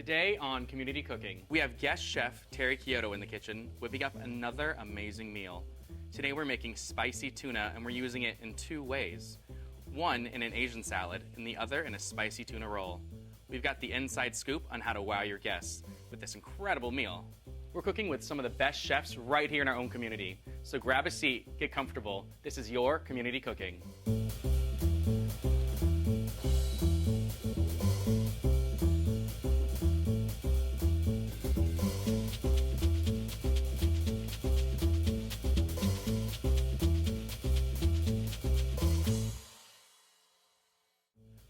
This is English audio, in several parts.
Today on Community Cooking, we have guest chef Terri Chiodo in the kitchen whipping up another amazing meal. Today we're making spicy tuna and we're using it in two ways. One in an Asian salad and the other in a spicy tuna roll. We've got the inside scoop on how to wow your guests with this incredible meal. We're cooking with some of the best chefs right here in our own community. So grab a seat, get comfortable. This is your Community Cooking.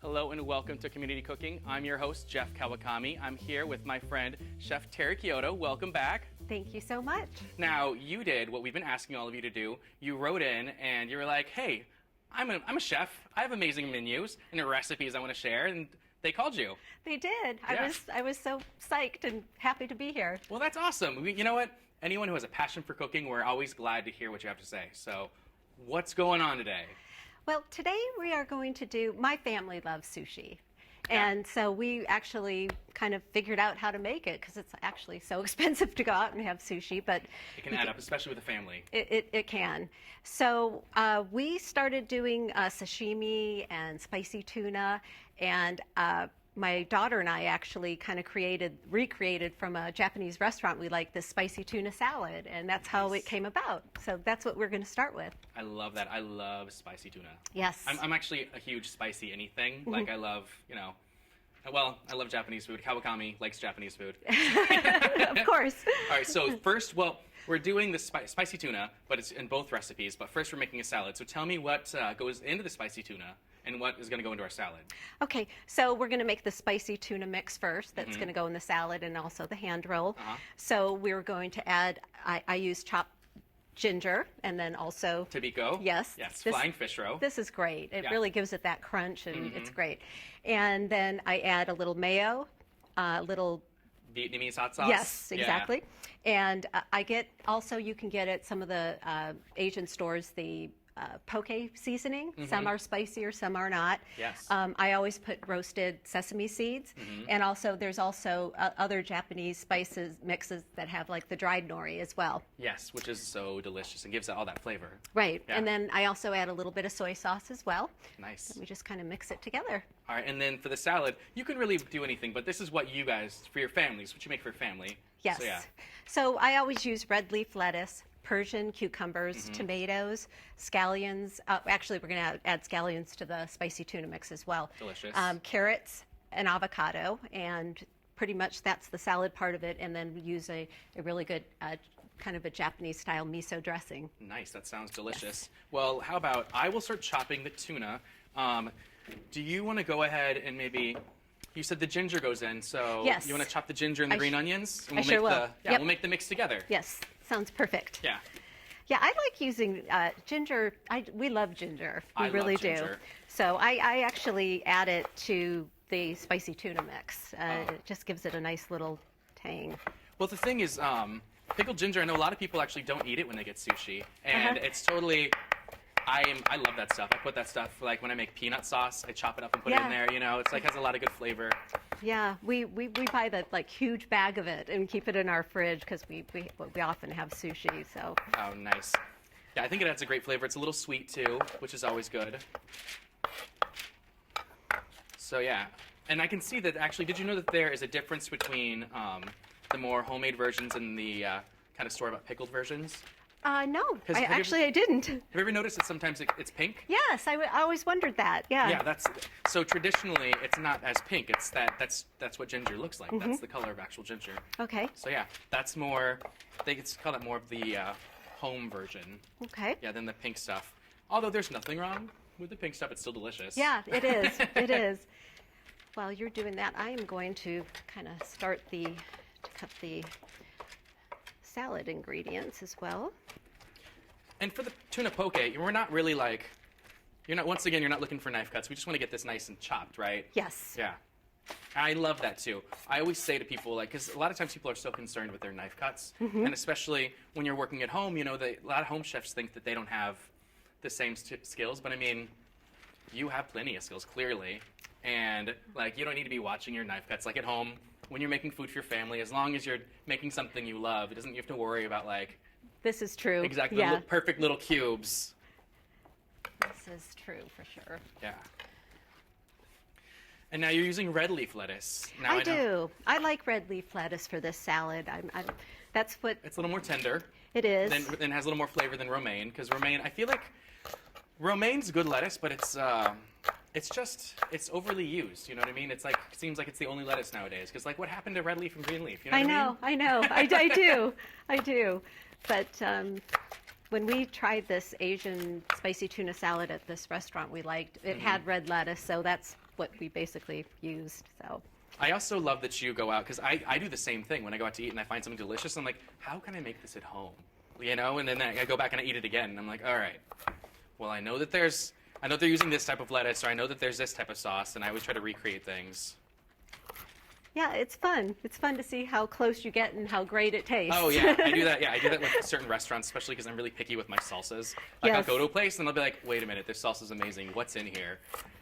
Hello and welcome to Community Cooking. I'm your host, Jeff Kawakami. I'm here with my friend, Chef Terri Chiodo. Welcome back. Thank you so much. Now, you did what we've been asking all of you to do. You wrote in and you were like, hey, I'm a chef. I have amazing menus and recipes I want to share. And they called you. They did. Yeah. I was so psyched and happy to be here. Well, that's awesome. You know what? Anyone who has a passion for cooking, we're always glad to hear what you have to say. So what's going on today? Well, today we are going to do, my family loves sushi. And so we actually kind of figured out how to make it because it's actually so expensive to go out and have sushi, but it can add up, especially with a family. It can. So we started doing sashimi and spicy tuna, and my daughter and I actually kind of recreated from a Japanese restaurant. We like this spicy tuna salad, and that's how it came about. So that's what we're going to start with. I love that. I love spicy tuna. Yes. I'm actually a huge spicy anything. Mm-hmm. Like I love, I love Japanese food. Kawakami likes Japanese food. Of course. All right, so first, we're doing the spicy tuna, but it's in both recipes. But first, we're making a salad. So tell me what goes into the spicy tuna and what is going to go into our salad. Okay, so we're going to make the spicy tuna mix first. That's going to go in the salad and also the hand roll. So we're going to add, I use chopped ginger and then also... Tobiko. Yes. Yes, flying fish roe. This is great. It really gives it that crunch and it's great. And then I add a little mayo, a little... Vietnamese hot sauce? Yes, exactly. Yeah. And I get, also you can get at some of the Asian stores the poke seasoning. Some are spicier, some are not. Yes. I always put roasted sesame seeds, and also there's also other Japanese spices mixes that have like the dried nori as well. Yes, which is so delicious and gives it all that flavor. Right, yeah. And then I also add a little bit of soy sauce as well. Nice. And we just kind of mix it together. All right, and then for the salad, you can really do anything, but this is what you guys, for your families, what you make for your family. Yes. So, yeah. So I always use red leaf lettuce, Persian cucumbers, tomatoes, scallions. Actually, we're going to add scallions to the spicy tuna mix as well. Delicious. Carrots and avocado, and pretty much that's the salad part of it. And then we use a really good kind of a Japanese-style miso dressing. Nice. That sounds delicious. Yes. Well, how about I will start chopping the tuna. Do you want to go ahead and maybe... You said the ginger goes in, so yes. You want to chop the ginger and the green onions? And I sure will. We'll make the mix together. Yes, sounds perfect. Yeah. Yeah, I like using ginger. We love ginger. We really do. So I actually add it to the spicy tuna mix. It just gives it a nice little tang. Well, the thing is, pickled ginger, I know a lot of people actually don't eat it when they get sushi. And it's totally... I love that stuff. I put that stuff, like when I make peanut sauce, I chop it up and put it in there, it's like has a lot of good flavor. Yeah, we buy the huge bag of it and keep it in our fridge because we often have sushi, so. Oh, nice. Yeah, I think it adds a great flavor. It's a little sweet too, which is always good. So yeah, and I can see that actually, did you know that there is a difference between the more homemade versions and the kind of store-bought pickled versions? No, I didn't. Have you ever noticed that sometimes it's pink? Yes, I always wondered that. Yeah. Yeah, so traditionally it's not as pink. That's what ginger looks like. That's the color of actual ginger. Okay. So yeah, that's more. I think it's called more of the home version. Okay. Yeah, than the pink stuff. Although there's nothing wrong with the pink stuff, it's still delicious. Yeah, it is. It is. While you're doing that, I am going to kind of start to cut the salad ingredients as well. And for the tuna poke, we're not really you're not looking for knife cuts. We just want to get this nice and chopped, right? Yes. Yeah. I love that too. I always say to people, because a lot of times people are so concerned with their knife cuts, and especially when you're working at home, a lot of home chefs think that they don't have the same skills, but I mean, you have plenty of skills, clearly, and you don't need to be watching your knife cuts. Like at home, when you're making food for your family, as long as you're making something you love, you have to worry about like This is true. exactly Yeah. the perfect little cubes. This is true for sure. Yeah. And now you're using red leaf lettuce. Now I do. I like red leaf lettuce for this salad. That's what It's a little more tender. it is. And has a little more flavor than romaine, because romaine, I feel like romaine's good lettuce, but it's overly used. You know what I mean? It's like it seems like it's the only lettuce nowadays. Because like, what happened to red leaf and green leaf? You know what I mean? I do. But when we tried this Asian spicy tuna salad at this restaurant we liked, it had red lettuce, so that's what we basically used. So. I also love that you go out, because I do the same thing when I go out to eat and I find something delicious. I'm like, how can I make this at home? You know, and then I go back and I eat it again, and I'm like, all right, well, I know they're using this type of lettuce, or I know that there's this type of sauce, and I always try to recreate things. Yeah, it's fun. It's fun to see how close you get and how great it tastes. Oh yeah, I do that. Yeah, I do that with certain restaurants, especially because I'm really picky with my salsas. Like I'll go to a place and I'll be like, wait a minute, this salsa's amazing. What's in here?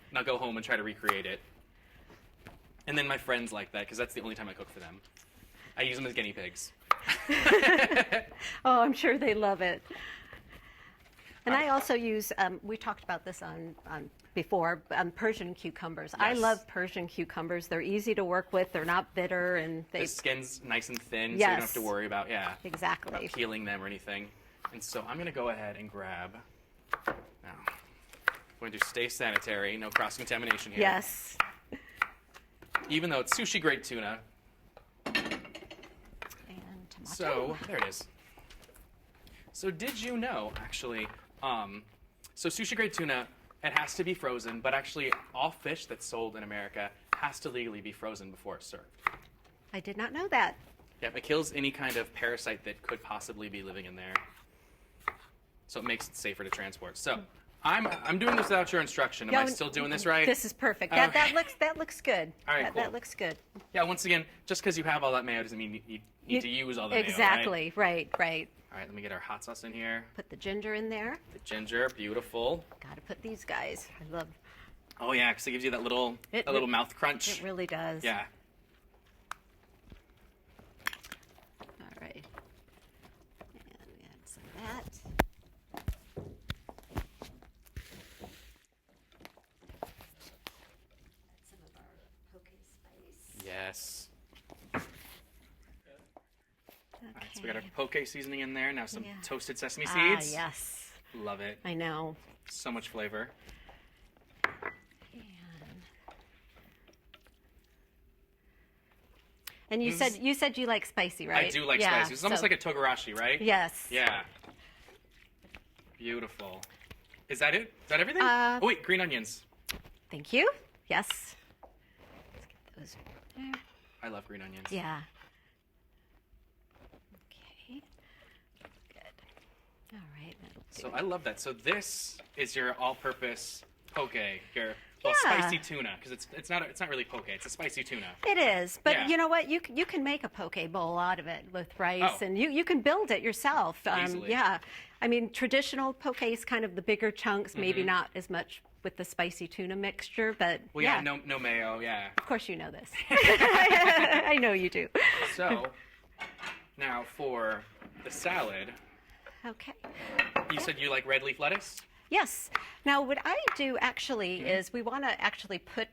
And I'll go home and try to recreate it. And then my friends like that, because that's the only time I cook for them. I use them as guinea pigs. Oh, I'm sure they love it. And I also use, we talked about this on before, Persian cucumbers. Yes. I love Persian cucumbers. They're easy to work with. They're not bitter, and the skin's nice and thin, so you Yes. don't have to worry about Exactly. about peeling them or anything. And so I'm going to go ahead and grab. Now, I'm going to stay sanitary, no cross-contamination here. Yes. Even though it's sushi-grade tuna. And tomato. So there it is. So did you know, actually, so sushi-grade tuna, it has to be frozen, but actually all fish that's sold in America has to legally be frozen before it's served. I did not know that. Yep, it kills any kind of parasite that could possibly be living in there. So it makes it safer to transport. So I'm doing this without your instruction. Am I still doing this right? This is perfect. Okay. That looks good. All right, cool. That looks good. Yeah, once again, just because you have all that mayo doesn't mean you need to use all the mayo, Exactly. Right. All right, let me get our hot sauce in here. Put the ginger in there. The ginger, beautiful. Got to put these guys. I love. Oh yeah, because it gives you that little mouth crunch. It really does. Yeah. All right. And we add some of that. Some of our poke spice. Yes. Okay. All right, so we got our poke seasoning in there. Now some toasted sesame Ah, seeds. yes. Love it. I know. So much flavor. And you said you like spicy, right? I do like spicy. It's almost like a togarashi, right? Yes. Yeah. Beautiful. Is that it? Is that everything? Oh wait, green onions. Thank you. Yes. Let's get those there. I love green onions. Yeah. Okay. Good. All right. So I love that. So this is your all-purpose poke, your spicy tuna, because it's not really poke. It's a spicy tuna. It is, but you know what? You can make a poke bowl out of it with rice, and you can build it yourself. Easily. Yeah, I mean traditional poke is kind of the bigger chunks, maybe not as much with the spicy tuna mixture, but no mayo, Of course you know this. I know you do. So now for the salad. Okay. You said you like red leaf lettuce? Yes. Now, what I do actually is we want to actually put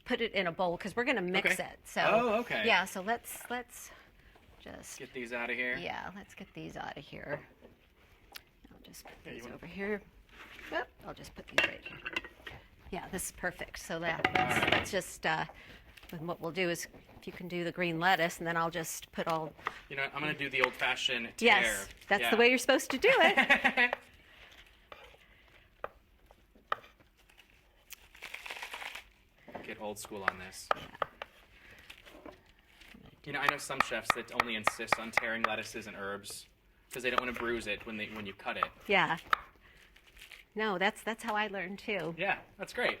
it in a bowl because we're going to mix it. So. Oh, okay. Yeah. So let's just get these out of here. Yeah. Let's get these out of here. I'll just put these over here. Oh, I'll just put these right here. Yeah, this is perfect. So that's just. And what we'll do is, if you can do the green lettuce, and then I'll just put all. You know, I'm going to do the old-fashioned tear. Yes, that's the way you're supposed to do it. Get old school on this. You know, I know some chefs that only insist on tearing lettuces and herbs because they don't want to bruise it when you cut it. Yeah. No, that's how I learned too. Yeah, that's great.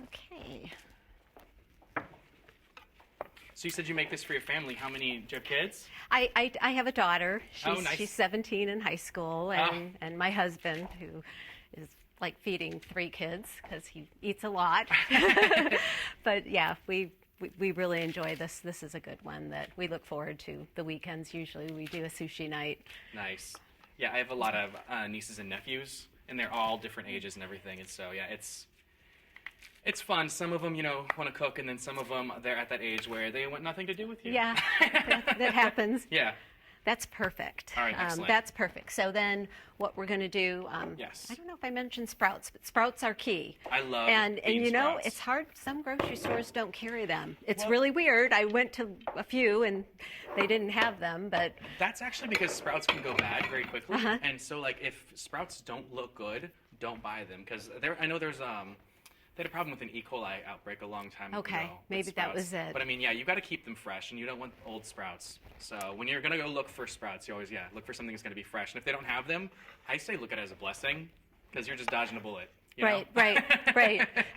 Okay. So you said you make this for your family. How many? Do you have kids? I have a daughter. Nice. She's 17 in high school, and my husband, who is like feeding 3 kids because he eats a lot. But yeah, we we really enjoy this. This is a good one that we look forward to the weekends. Usually we do a sushi night. Nice. Yeah, I have a lot of nieces and nephews, and they're all different ages and everything. And so, yeah, it's fun. Some of them, want to cook, and then some of them, they're at that age where they want nothing to do with you. Yeah, that happens. Yeah. That's perfect. All right, excellent. That's perfect. So then what we're going to do, yes. I don't know if I mentioned sprouts, but sprouts are key. I love and bean sprouts. It's hard. Some grocery stores don't carry them. It's really weird. I went to a few and they didn't have them, but that's actually because sprouts can go bad very quickly. And so, like, if sprouts don't look good, don't buy them, because I know there's they had a problem with an E. coli outbreak a long time ago. Okay, maybe that was it. But I mean, yeah, you got to keep them fresh, and you don't want old sprouts. So when you're gonna go look for sprouts, you always look for something that's gonna be fresh. And if they don't have them, I say look at it as a blessing, because you're just dodging a bullet. Right.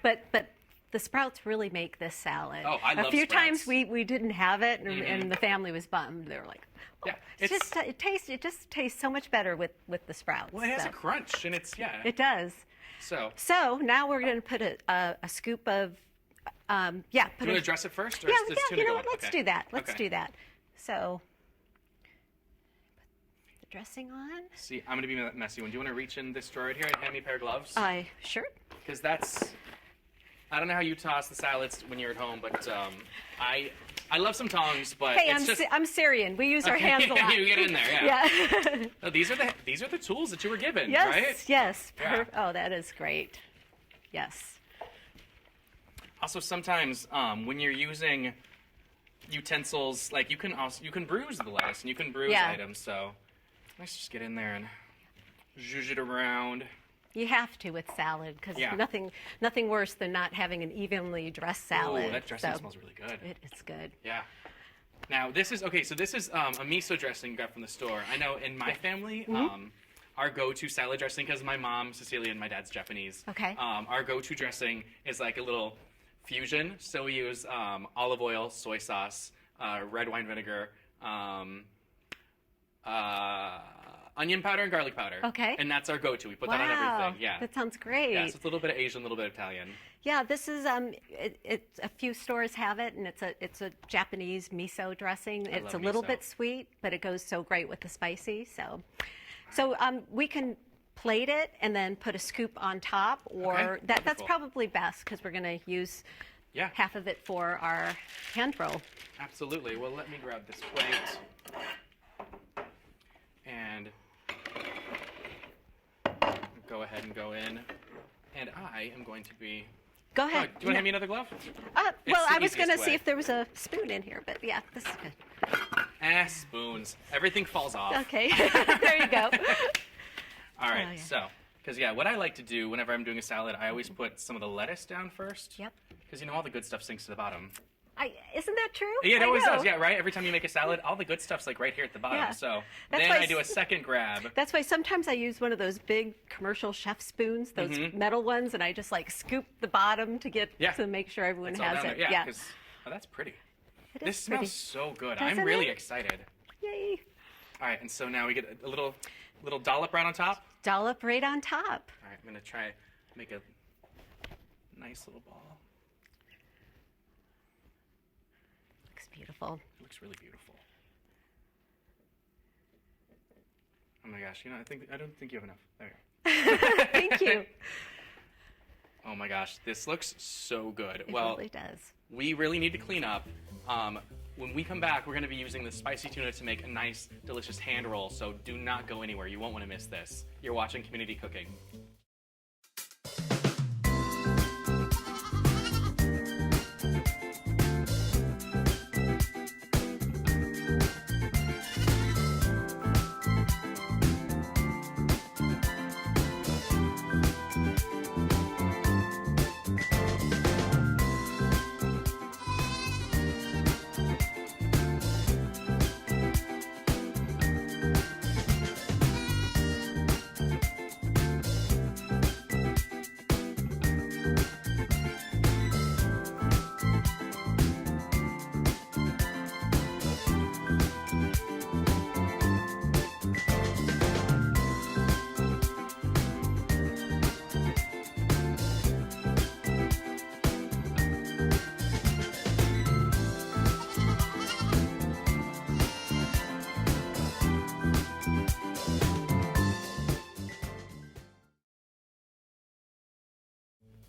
But the sprouts really make this salad. Oh, I love A few sprouts. times we didn't have it, and the family was bummed. They were like, oh, yeah, it just tastes so much better with the sprouts. Well, it has a crunch, and It does. So now we're going to put a scoop of, Do you want to dress it first? Or yeah, does you Tuna know go what? on? Let's do that. Let's do that. So, put the dressing on. See, I'm going to be a messy one. Do you want to reach in this drawer right here and hand me a pair of gloves? Sure. Because I don't know how you toss the salads when you're at home, but I love some tongs, but hey, it's I'm Syrian. We use our hands a lot. You get in there, yeah. Yeah. No, these are the tools that you were given, yes, right? Yes. Yeah. Oh, that is great. Yes. Also, sometimes when you're using utensils, like you can bruise the lettuce and you can bruise items. So let's just get in there and zhuzh it around. You have to with salad, because nothing worse than not having an evenly dressed salad. Oh, that dressing smells really good. It's good. Yeah. Now this is okay. So this is a miso dressing you got from the store. I know in my family, our go-to salad dressing, because my mom's Sicilian and my dad's Japanese. Okay. Our go-to dressing is like a little fusion. So we use olive oil, soy sauce, red wine vinegar, onion powder and garlic powder. Okay. And that's our go-to. We put that on everything. Yeah. That sounds great. Yeah, so it's a little bit of Asian, a little bit of Italian. Yeah, this is it's a few stores have it, and it's a Japanese miso dressing. It's a little bit sweet, but it goes so great with the spicy. So we can plate it and then put a scoop on top, or that's probably best, because we're going to use half of it for our hand roll. Absolutely. Well, let me grab this plate. And go ahead and go in. And I am going to be... Go ahead. Do you want to hand me another glove? Well, I was going to see if there was a spoon in here, but yeah, this is good. Spoons. Everything falls off. Okay. There you go. All right, so, because what I like to do whenever I'm doing a salad, I always put some of the lettuce down first. Yep. Because all the good stuff sinks to the bottom. Isn't that true? Yeah, it always does. Yeah, right? Every time you make a salad, all the good stuff's like right here at the bottom. Yeah. So That's then why I do a second grab. That's why sometimes I use one of those big commercial chef spoons, those metal ones, and I just like scoop the bottom to make sure everyone has it. Yeah, because that's pretty. This smells so good. I'm really excited. Yay. All right, and so now we get a little dollop right on top. Dollop right on top. All right, I'm going to try make a nice little ball. Beautiful. It looks really beautiful. Oh my gosh, I don't think you have enough. There you go. Thank you. Oh my gosh, this looks so good. It really does. We really need to clean up. When we come back, we're going to be using the spicy tuna to make a nice, delicious hand roll, so do not go anywhere. You won't want to miss this. You're watching Community Cooking.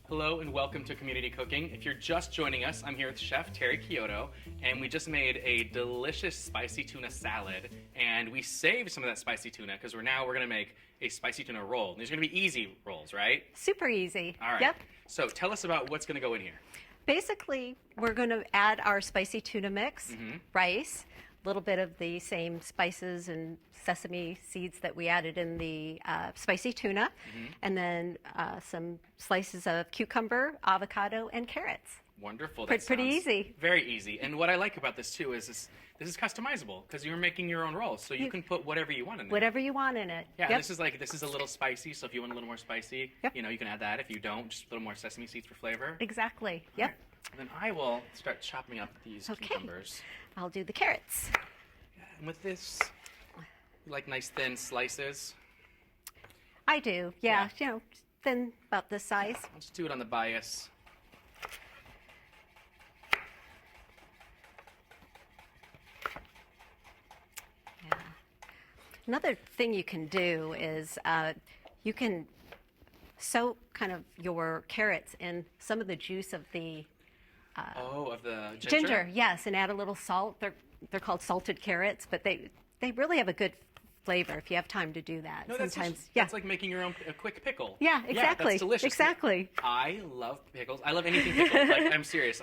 Hello and welcome to Community Cooking. If you're just joining us, I'm here with Chef Terri Chiodo, and we just made a delicious spicy tuna salad, and we saved some of that spicy tuna because we're going to make a spicy tuna roll. These are going to be easy rolls, right? Super easy. All right. Yep. So tell us about what's going to go in here. Basically, we're going to add our spicy tuna mix, rice, a little bit of the same spices and sesame seeds that we added in the spicy tuna, and then some slices of cucumber, avocado, and carrots. Wonderful. Pretty sounds easy. Very easy. And what I like about this too is this is customizable because you're making your own rolls, so you can put whatever you want in there. Whatever you want in it. Yeah, Yep. this is a little spicy, so if you want a little more spicy, Yep. you can add that. If you don't, just a little more sesame seeds for flavor. Exactly. Yep. Right. Then I will start chopping up these cucumbers. I'll do the carrots. And with this, you like nice thin slices. I do. Yeah. Thin, about this size. I'll just do it on the bias. Another thing you can do is you can soak kind of your carrots in some of the juice of the Of the ginger, yes, and add a little salt. They're called salted carrots, but they really have a good flavor if you have time to do that. No, Sometimes, that's like making your own a quick pickle. Yeah, exactly. Yeah, that's delicious. Exactly. I love pickles. I love anything pickled. Like, I'm serious.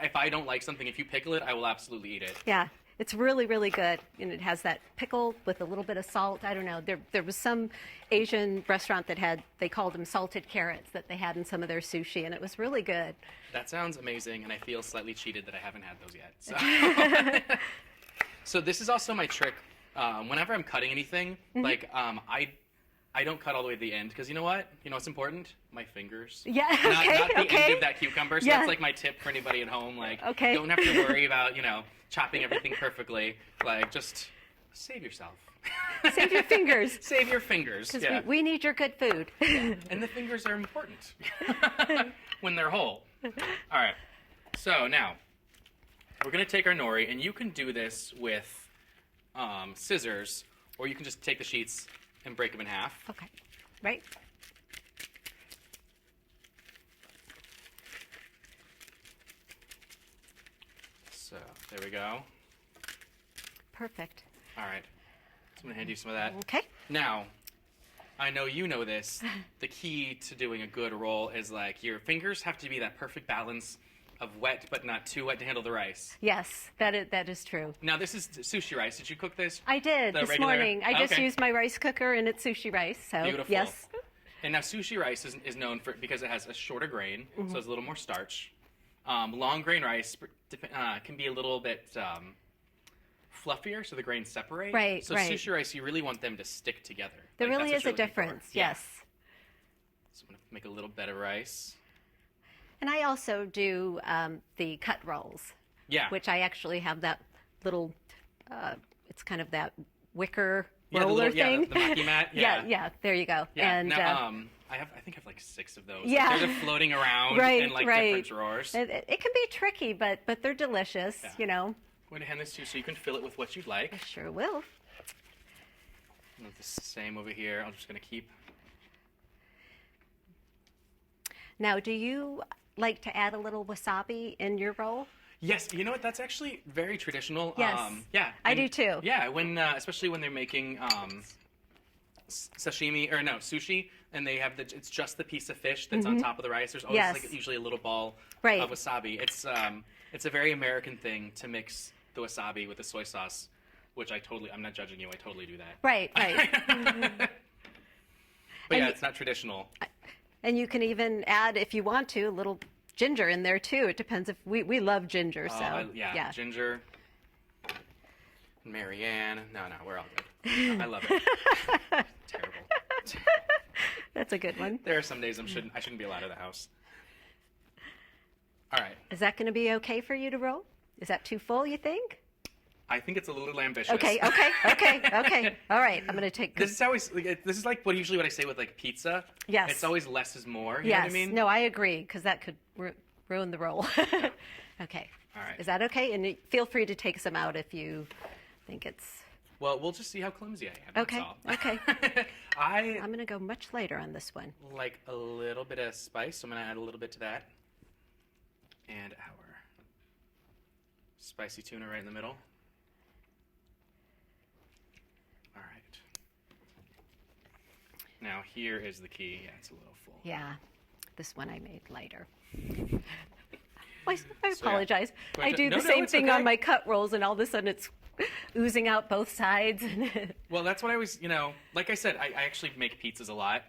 If I don't like something, if you pickle it, I will absolutely eat it. Yeah, it's really, really good, and it has that pickle with a little bit of salt. I don't know. There was some Asian restaurant that they called them salted carrots that they had in some of their sushi, and it was really good. That sounds amazing, and I feel slightly cheated that I haven't had those yet. So, so this is also my trick. Whenever I'm cutting anything, I don't cut all the way to the end because you know what? You know what's important? My fingers. Yeah. Not the end of that cucumber. So Yeah. that's like my tip for anybody at home. Like, Okay. don't have to worry about chopping everything perfectly. Like, just save yourself. Save your fingers. Save your fingers. Because Yeah. we need your good food. And the fingers are important when they're whole. All right. So now we're gonna take our nori, and you can do this with scissors, or you can just take the sheets and break them in half. Okay. Right? So there we go. Perfect. All right. So I'm gonna hand you some of that. Okay. Now, I know you know this. The key to doing a good roll is like your fingers have to be that perfect balance of wet but not too wet to handle the rice. Yes, that is true. Now this is sushi rice. Did you cook this? I did The this regular- morning. I just Okay. used my rice cooker and it's sushi rice. So Beautiful. yes. And now sushi rice is known for because it has a shorter grain, Mm-hmm. so it's a little more starch. Long grain rice can be a little bit fluffier, so the grains separate. Right, So right. sushi rice, you really want them to stick together. There Like, really that's is a what you're looking for. difference. Yeah. Yes. So I'm gonna make a little bed of rice. And I also do the cut rolls, Yeah. which I actually have that little. It's kind of that wicker Yeah, roller the thing. the maki mat. Yeah. yeah. There you go. Yeah. And Now, I think I have like 6 of those. Yeah. Like, they're just floating around right, in like right. different drawers. It can be tricky, but they're delicious. Yeah. You know. I'm going to hand this to you so you can fill it with what you'd like. I sure will. And the same over here. I'm just going to keep. Now, do you like to add a little wasabi in your roll? Yes, you know what? That's actually very traditional. Yes. Yeah. I and- do too. Yeah, when especially when they're making sashimi or no sushi, and they have it's just the piece of fish that's on top of the rice. There's always Yes. like usually a little ball Right. of wasabi. It's a very American thing to mix the wasabi with the soy sauce, which I'm not judging you. I totally do that. Right, right. But And yeah, it's not traditional. And you can even add, if you want to, a little ginger in there too. It depends if we love ginger. So Yeah, ginger. Marianne. No, we're all good. I love it. Terrible. That's a good one. There are some days I shouldn't be allowed in the house. All right. Is that going to be okay for you to roll? Is that too full, you think? I think it's a little ambitious. Okay. All right. I'm going to take. This is like usually what I say with like pizza. Yes. It's always less is more. You yes. know what I mean? No, I agree because that could ruin the roll. Okay. All right. Is that okay? And feel free to take some out if you think it's Well, we'll just see how clumsy I am. Okay, That's all. okay. I I'm going to go much later on this one. like a little bit of spice, so I'm going to add a little bit to that. And our spicy tuna right in the middle. All right. Now here is the key. Yeah, it's a little full. Yeah, this one I made lighter. I apologize. So, I do the same thing on my cut rolls, and all of a sudden it's oozing out both sides. Well, that's what I was, like I said, I actually make pizzas a lot.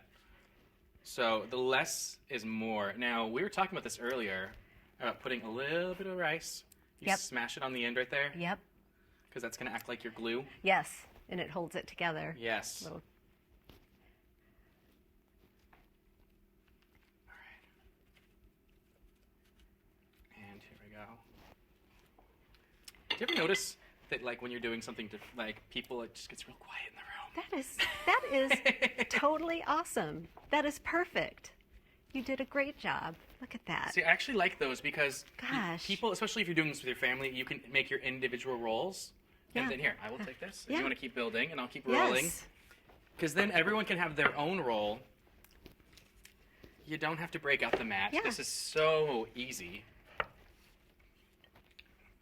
So the less is more. Now, we were talking about this earlier, about putting a little bit of rice. You smash it on the end right there. Yep. Because that's going to act like your glue. Yes, and it holds it together. Yes. Little... All right. And here we go. Do you ever notice that, like, when you're doing something to, like, people, it just gets real quiet in the room? That is totally awesome. That is perfect. You did a great job. Look at that. See, I actually like those because Gosh. people, especially if you're doing this with your family, you can make your individual rolls. Yeah. And then here, I will take this. If Yeah. you want to keep building, and I'll keep rolling. Yes. Because then everyone can have their own roll. You don't have to break out the mat. Yeah. This is so easy.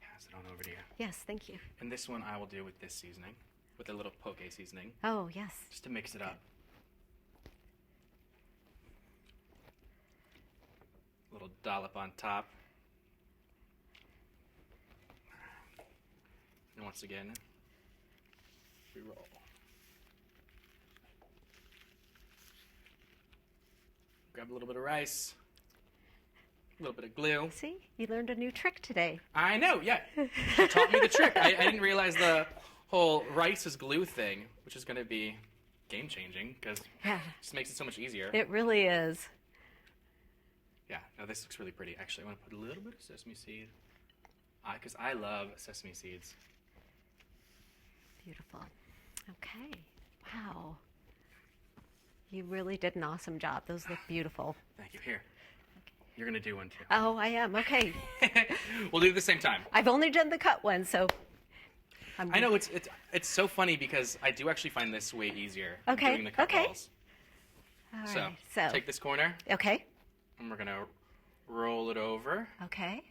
Pass it on over to you. Yes, thank you. And this one I will do with this seasoning, with a little poke seasoning, Oh, yes. just to mix it up. A little dollop on top. And once again, we roll. Grab a little bit of rice, a little bit of glue. See, you learned a new trick today. I know, yeah. She taught me the trick. I didn't realize the whole rice is glue thing, which is going to be game-changing because Yeah. it just makes it so much easier. It really is. Yeah, no, this looks really pretty. Actually, I want to put a little bit of sesame seed because I love sesame seeds. Beautiful. Okay. Wow. You really did an awesome job. Those look beautiful. Thank you. Here. You're going to do one too. Oh, I am. Okay. We'll do it at the same time. I've only done the cut one, so I know it's so funny because I do actually find this way easier Okay, doing the cut okay. balls. All So, right. So, take this corner okay. and we're going to roll it over. Okay.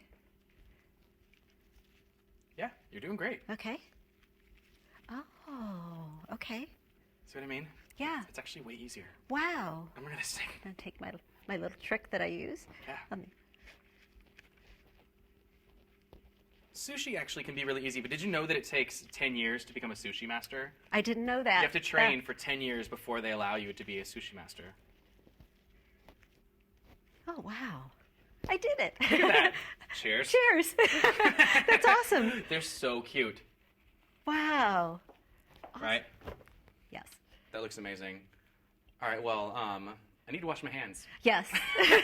Yeah, you're doing great. Okay. Oh, okay. See what I mean? Yeah. It's actually way easier. Wow. And we're going to stick. I'm going to take my little trick that I use. Yeah. Sushi actually can be really easy, but did you know that it takes 10 years to become a sushi master? I didn't know that. You have to train for 10 years before they allow you to be a sushi master. Oh, wow. I did it. Look at that. Cheers. Cheers. That's awesome. They're so cute, Wow. right? Yes. That looks amazing. All right, well, I need to wash my hands. Yes. Those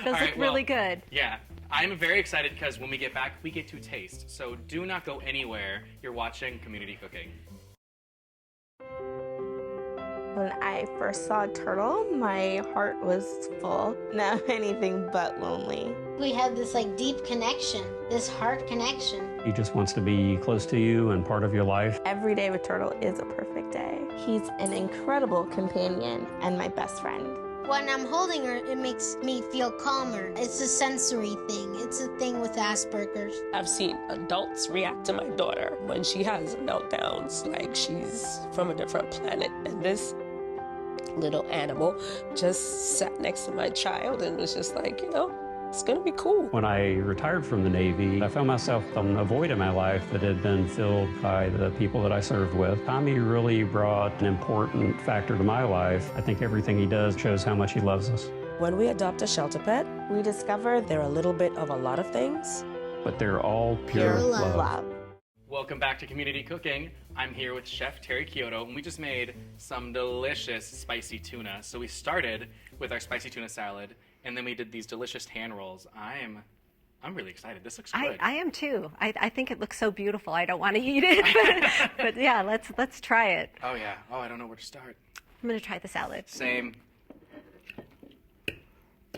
All look right, well, really good. Yeah, I'm very excited because when we get back, we get to taste. So do not go anywhere. You're watching Community Cooking. When I first saw Turtle, my heart was full. Now anything but lonely. We have this like deep connection, this heart connection. He just wants to be close to you and part of your life. Every day with Turtle is a perfect day. He's an incredible companion and my best friend. When I'm holding her, it makes me feel calmer. It's a sensory thing. It's a thing with Asperger's. I've seen adults react to my daughter when she has meltdowns, like she's from a different planet. And this little animal just sat next to my child and was just like, it's gonna be cool. When I retired from the Navy, I found myself on a void in my life that had been filled by the people that I served with. Tommy really brought an important factor to my life. I think everything he does shows how much he loves us. When we adopt a shelter pet, We discover they're a little bit of a lot of things. But they're all pure, Pure love. love. Welcome back to Community Cooking. I'm here with Chef Terri Chiodo, and we just made some delicious spicy tuna. So we started with our spicy tuna salad, and then we did these delicious hand rolls. I'm really excited. This looks good. I am too. I think it looks so beautiful. I don't want to eat it, but yeah, let's try it. Oh yeah. Oh, I don't know where to start. I'm gonna try the salad. Same.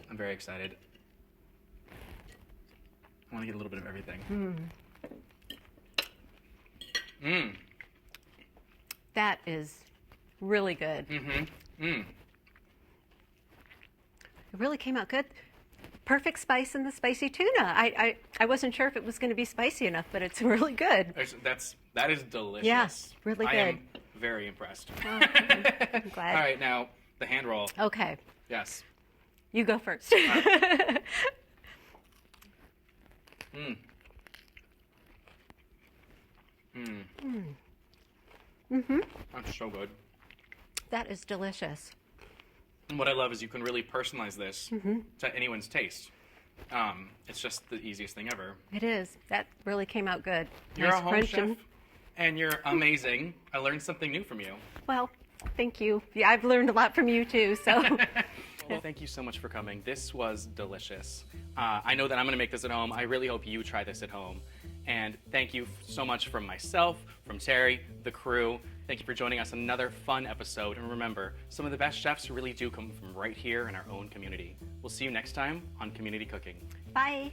I'm very excited. I want to get a little bit of everything. That is really good. Mm-hmm. It really came out good. Perfect spice in the spicy tuna. I wasn't sure if it was going to be spicy enough, but it's really good. That is delicious. Yes, really I good. am very impressed. Oh, I'm glad. All right, now the hand roll. Okay, Yes. you go first. Mm. That's so good. That is delicious. And what I love is you can really personalize this to anyone's taste. It's just the easiest thing ever. It is. That really came out good. You're Nice a home crunch chef, and- and you're amazing. I learned something new from you. Well, thank you. Yeah, I've learned a lot from you too. So, Well, thank you so much for coming. This was delicious. I know that I'm going to make this at home. I really hope you try this at home. And thank you so much from myself, from Terri, the crew. Thank you for joining us on another fun episode. And remember, some of the best chefs really do come from right here in our own community. We'll see you next time on Community Cooking. bye.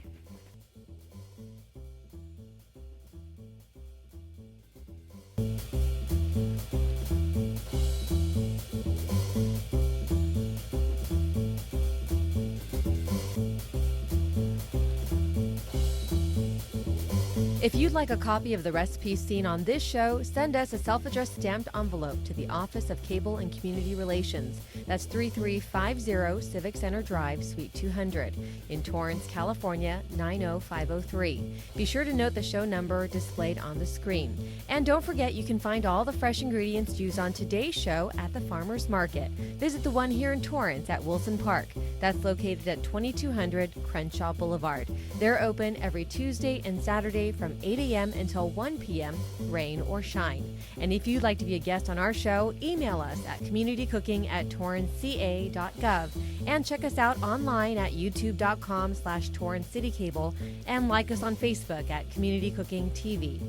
If you'd like a copy of the recipes seen on this show, send us a self-addressed stamped envelope to the Office of Cable and Community Relations. That's 3350 Civic Center Drive, Suite 200, in Torrance, California, 90503. Be sure to note the show number displayed on the screen. And don't forget you can find all the fresh ingredients used on today's show at the Farmers Market. Visit the one here in Torrance at Wilson Park. That's located at 2200 Crenshaw Boulevard. They're open every Tuesday and Saturday from 8 a.m. until 1 p.m., rain or shine. And if you'd like to be a guest on our show, email us at communitycooking@torranceca.gov and check us out online at youtube.com/TorranceCityCable and like us on Facebook at Community Cooking TV.